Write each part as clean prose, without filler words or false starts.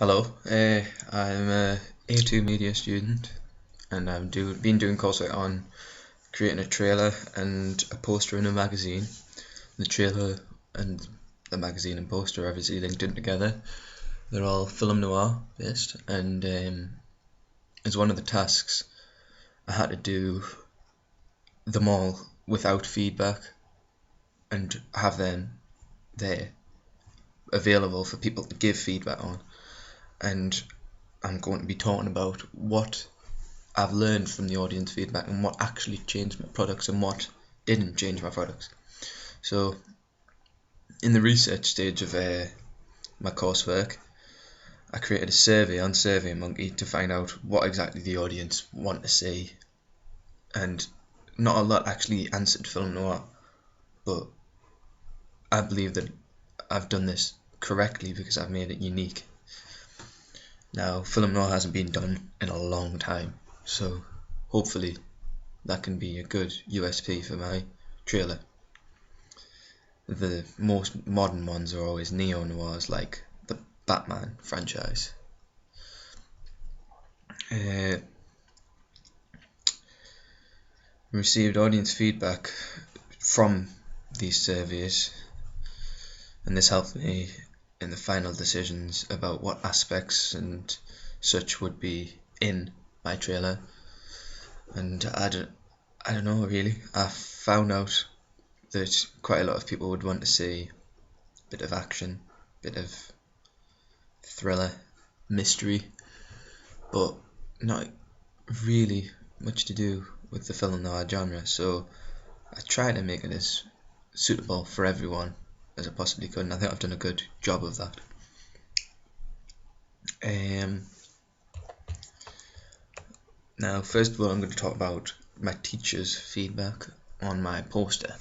Hello, I'm a A2 media student, and been doing coursework on creating a trailer and a poster in a magazine. The trailer and the magazine and poster are obviously linked in together. They're all film noir based, and as one of the tasks, I had to do them all without feedback and have them there available for people to give feedback on. And I'm going to be talking about what I've learned from the audience feedback and what actually changed my products and what didn't change my products. So, in the research stage of my coursework, I created a survey on SurveyMonkey to find out what exactly the audience want to see, and not a lot actually answered film noir, but I believe that I've done this correctly because I've made it unique. Now, film noir hasn't been done in a long time, so hopefully that can be a good USP for my trailer. The most modern ones are always neo-noirs like the Batman franchise. Received audience feedback from these surveys, and this helped me in the final decisions about what aspects and such would be in my trailer. And I don't know really. I found out that quite a lot of people would want to see a bit of action, a bit of thriller, mystery, but not really much to do with the film noir genre. So I tried to make it as suitable for everyone as I possibly could, and I think I've done a good job of that. Now, first of all, I'm going to talk about my teacher's feedback on my poster.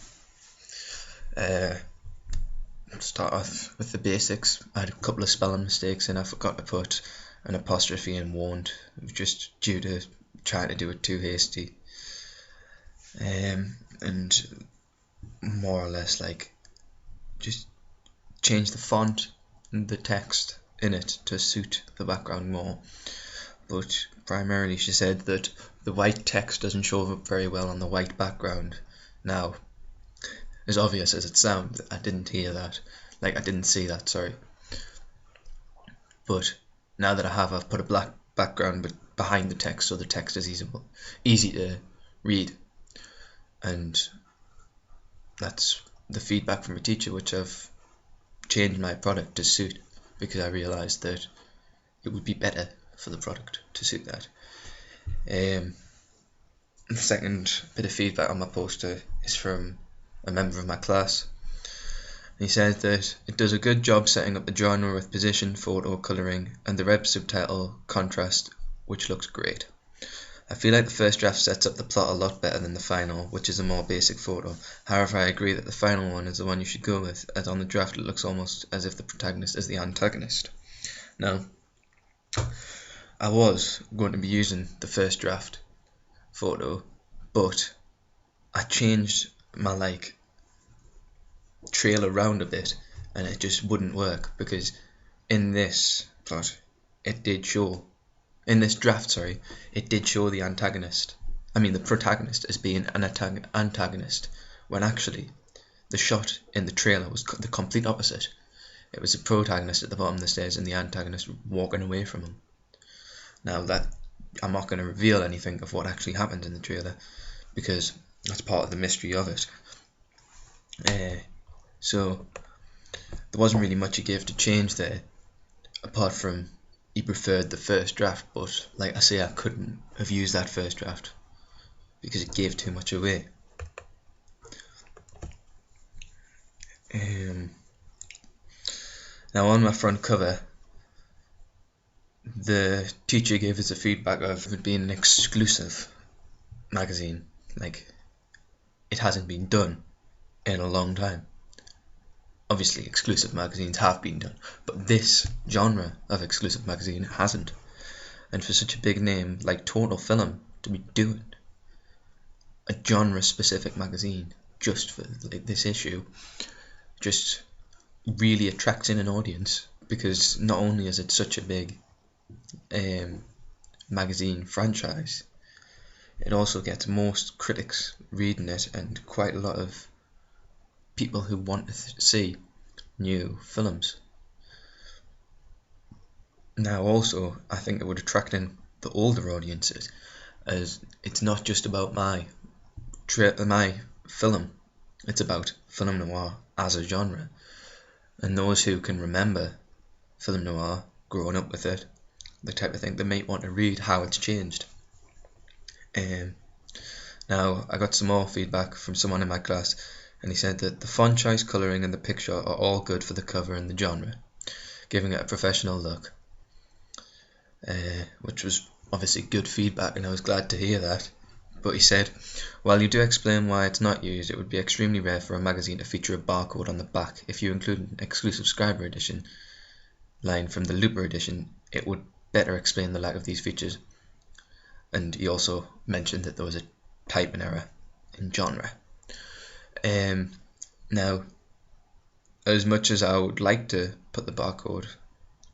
Start off with the basics. I had a couple of spelling mistakes and I forgot to put an apostrophe in won't, just due to trying to do it too hasty. And more or less just change the font and the text in it to suit the background more. But primarily she said that the white text doesn't show up very well on the white background. Now, as obvious as it sounds, I didn't hear that. I didn't see that, sorry. But now that I've put a black background behind the text so the text is easy to read. And that's the feedback from a teacher, which I've changed my product to suit, because I realised that it would be better for the product to suit that. The second bit of feedback on my poster is from a member of my class. He says that it does a good job setting up the genre with position, photo, colouring, and the red subtitle contrast, which looks great. I feel like the first draft sets up the plot a lot better than the final, which is a more basic photo. However, I agree that the final one is the one you should go with, as on the draft it looks almost as if the protagonist is the antagonist. Now, I was going to be using the first draft photo, but I changed my trail around a bit and it just wouldn't work, because in this plot it did show, in this draft, sorry, it did show the protagonist as being an antagonist, when actually the shot in the trailer was the complete opposite. It was the protagonist at the bottom of the stairs and the antagonist walking away from him. Now, that I'm not going to reveal anything of what actually happened in the trailer, because that's part of the mystery of it. So there wasn't really much he gave to change there, apart from he preferred the first draft, but like I say, I couldn't have used that first draft because it gave too much away. Now, on my front cover, the teacher gave us a feedback of it being an exclusive magazine. It hasn't been done in a long time. Obviously, exclusive magazines have been done, but this genre of exclusive magazine hasn't. And for such a big name like Total Film to be doing a genre-specific magazine just for this issue, just really attracts in an audience, because not only is it such a big magazine franchise, it also gets most critics reading it and quite a lot of people who want to see new films. Now also, I think it would attract in the older audiences, as it's not just about my film, it's about film noir as a genre, and those who can remember film noir, growing up with it, the type of thing they might want to read how it's changed. Now, I got some more feedback from someone in my class, and he said that the font choice, colouring and the picture are all good for the cover and the genre, giving it a professional look, which was obviously good feedback, and I was glad to hear that. But he said, while you do explain why it's not used, it would be extremely rare for a magazine to feature a barcode on the back. If you include an exclusive subscriber edition line from the Looper edition, it would better explain the lack of these features. And he also mentioned that there was a typing error in genre. Now, as much as I would like to put the barcode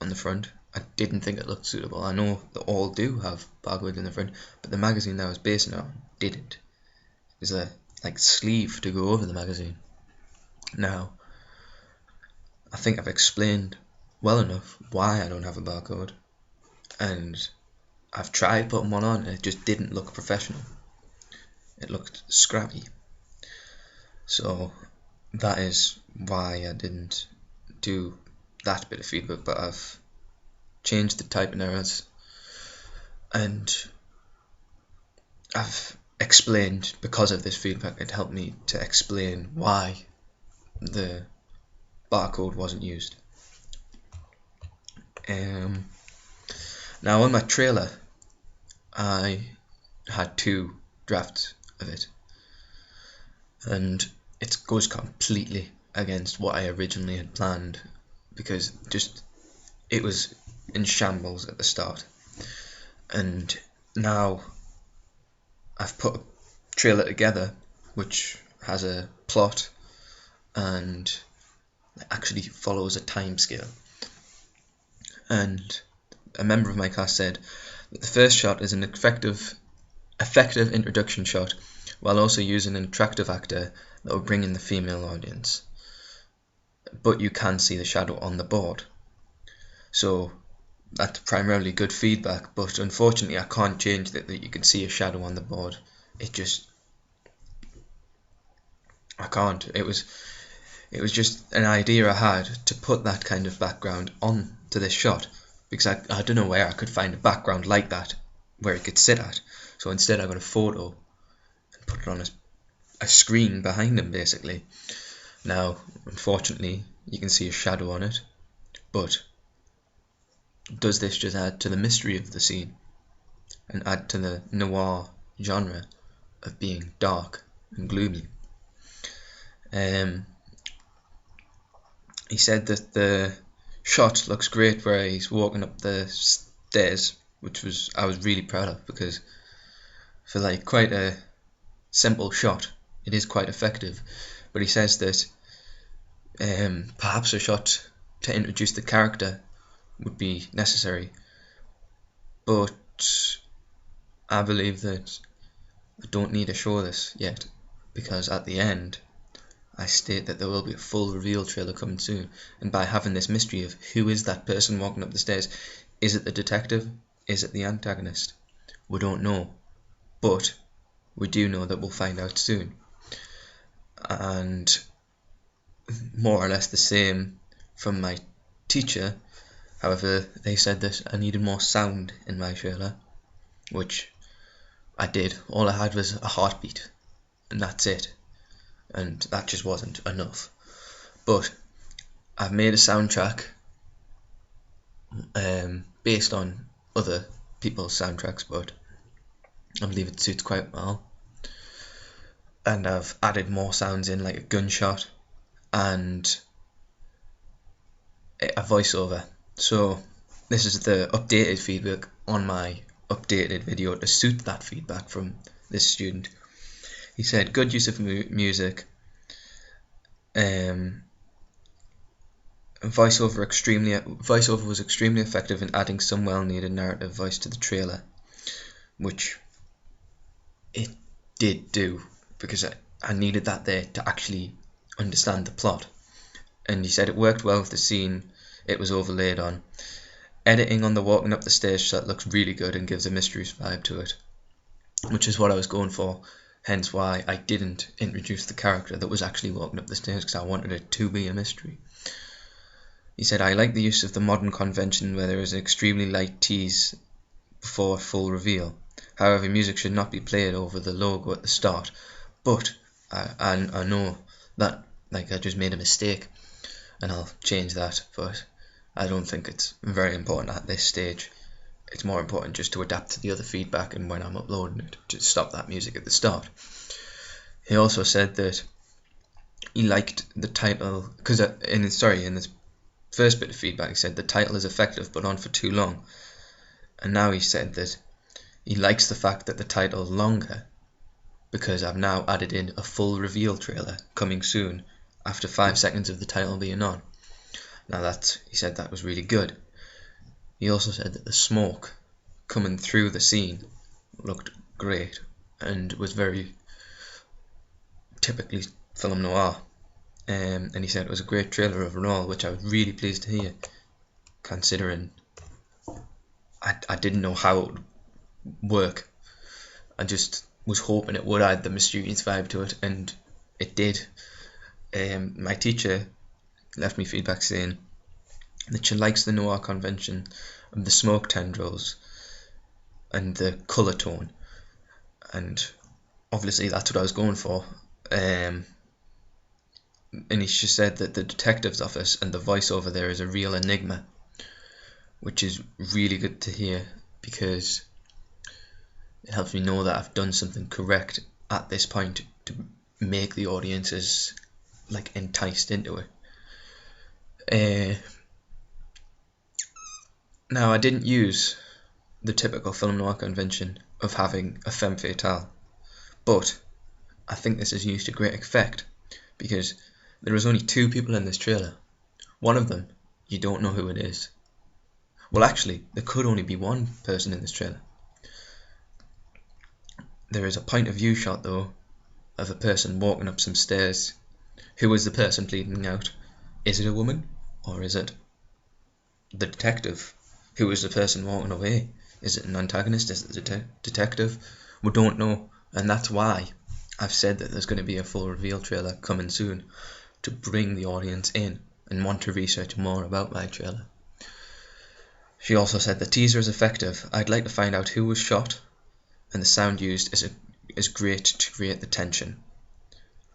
on the front, I didn't think it looked suitable. I know they all do have barcodes in the front, but the magazine that I was basing it on didn't. There's a sleeve to go over the magazine. Now, I think I've explained well enough why I don't have a barcode, and I've tried putting one on and it just didn't look professional. It looked scrappy. So that is why I didn't do that bit of feedback, but I've changed the typing errors and I've explained, because of this feedback, it helped me to explain why the barcode wasn't used. Now on my trailer, I had 2 drafts of it, and it goes completely against what I originally had planned, because it was in shambles at the start, and now I've put a trailer together which has a plot and actually follows a time scale. And a member of my class said that the first shot is an effective introduction shot, while also using an attractive actor that will bring in the female audience, but you can see the shadow on the board. So that's primarily good feedback, but unfortunately I can't change that you can see a shadow on the board. I can't. It was just an idea I had to put that kind of background on to this shot, because I don't know where I could find a background like that where it could sit at. So instead I got a photo and put it on a screen behind him, basically. Now, unfortunately, you can see a shadow on it, but does this just add to the mystery of the scene and add to the noir genre of being dark and gloomy? He said that the shot looks great where he's walking up the stairs, which I was really proud of, because for quite a simple shot, it is quite effective. But he says that perhaps a shot to introduce the character would be necessary, but I believe that I don't need to show this yet, because at the end I state that there will be a full reveal trailer coming soon, and by having this mystery of who is that person walking up the stairs, is it the detective, is it the antagonist, we don't know, but we do know that we'll find out soon. And more or less the same from my teacher. However, they said that I needed more sound in my trailer, which I did. All I had was a heartbeat, and that's it. And that just wasn't enough. But I've made a soundtrack based on other people's soundtracks, but I believe it suits quite well. And I've added more sounds in, like a gunshot and a voiceover. So this is the updated feedback on my updated video to suit that feedback from this student. He said, good use of music, Voiceover was extremely effective in adding some well-needed narrative voice to the trailer, which it did do, because I needed that there to actually understand the plot. And he said it worked well with the scene it was overlaid on. Editing on the walking up the stairs shot looks really good and gives a mysterious vibe to it, which is what I was going for, hence why I didn't introduce the character that was actually walking up the stairs, because I wanted it to be a mystery. He said, I like the use of the modern convention where there is an extremely light tease before a full reveal. However, music should not be played over the logo at the start. But I know that I just made a mistake, and I'll change that, but I don't think it's very important at this stage. It's more important just to adapt to the other feedback and when I'm uploading it, to stop that music at the start. He also said that he liked the title, because in this first bit of feedback he said the title is effective but on for too long, and now he said that he likes the fact that the title is longer because I've now added in a full reveal trailer coming soon after 5 seconds of the title being on. Now he said that was really good. He also said that the smoke coming through the scene looked great and was very typically film noir. And he said it was a great trailer overall, which I was really pleased to hear, considering I didn't know how it would work. I just was hoping it would add the mysterious vibe to it, and it did. My teacher left me feedback saying that she likes the noir convention of the smoke tendrils and the colour tone, and obviously that's what I was going for. And she said that the detective's office and the voiceover there is a real enigma, which is really good to hear, because it helps me know that I've done something correct at this point to make the audiences enticed into it. Now, I didn't use the typical film noir convention of having a femme fatale, but I think this is used to great effect, because there is only 2 people in this trailer. One of them, you don't know who it is. Well, actually, there could only be one person in this trailer. There is a point of view shot, though, of a person walking up some stairs. Who is the person bleeding out? Is it a woman, or is it the detective? Who is the person walking away? Is it an antagonist? Is it the detective? We don't know, and that's why I've said that there's going to be a full reveal trailer coming soon, to bring the audience in and want to research more about my trailer. She also said the teaser is effective. I'd like to find out who was shot, and the sound used is great to create the tension.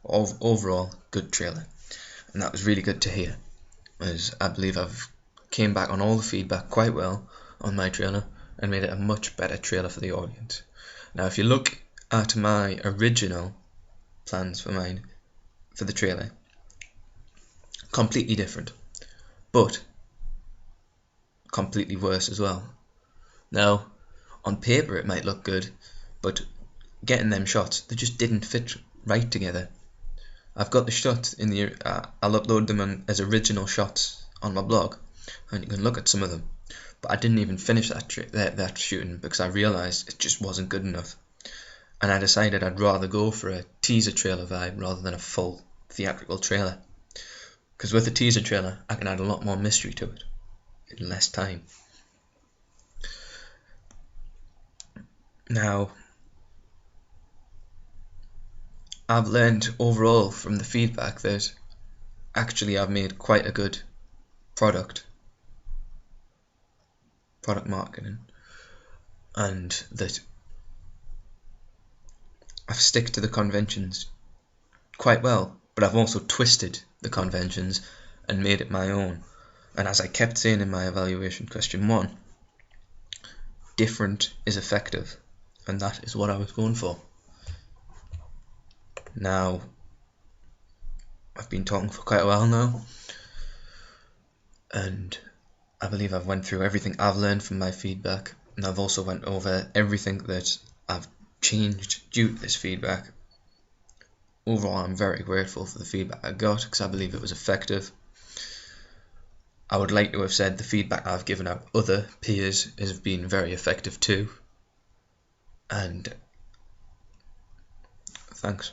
Overall, good trailer, and that was really good to hear, as I believe I've came back on all the feedback quite well on my trailer and made it a much better trailer for the audience. Now, if you look at my original plans for the trailer, completely different, but completely worse as well. Now, on paper it might look good, but getting them shots, they just didn't fit right together. I've got the shots in the I'll upload them as original shots on my blog, and you can look at some of them, but I didn't even finish that shooting because I realised it just wasn't good enough, and I decided I'd rather go for a teaser trailer vibe rather than a full theatrical trailer, because with a teaser trailer I can add a lot more mystery to it in less time. Now, I've learned overall from the feedback that actually I've made quite a good product marketing, and that I've stick to the conventions quite well, but I've also twisted the conventions and made it my own. And as I kept saying in my evaluation question 1, different is effective, and that is what I was going for. Now, I've been talking for quite a while now, and I believe I've went through everything I've learned from my feedback, and I've also went over everything that I've changed due to this feedback. Overall, I'm very grateful for the feedback I got, because I believe it was effective. I would like to have said the feedback I've given out other peers has been very effective too. And thanks.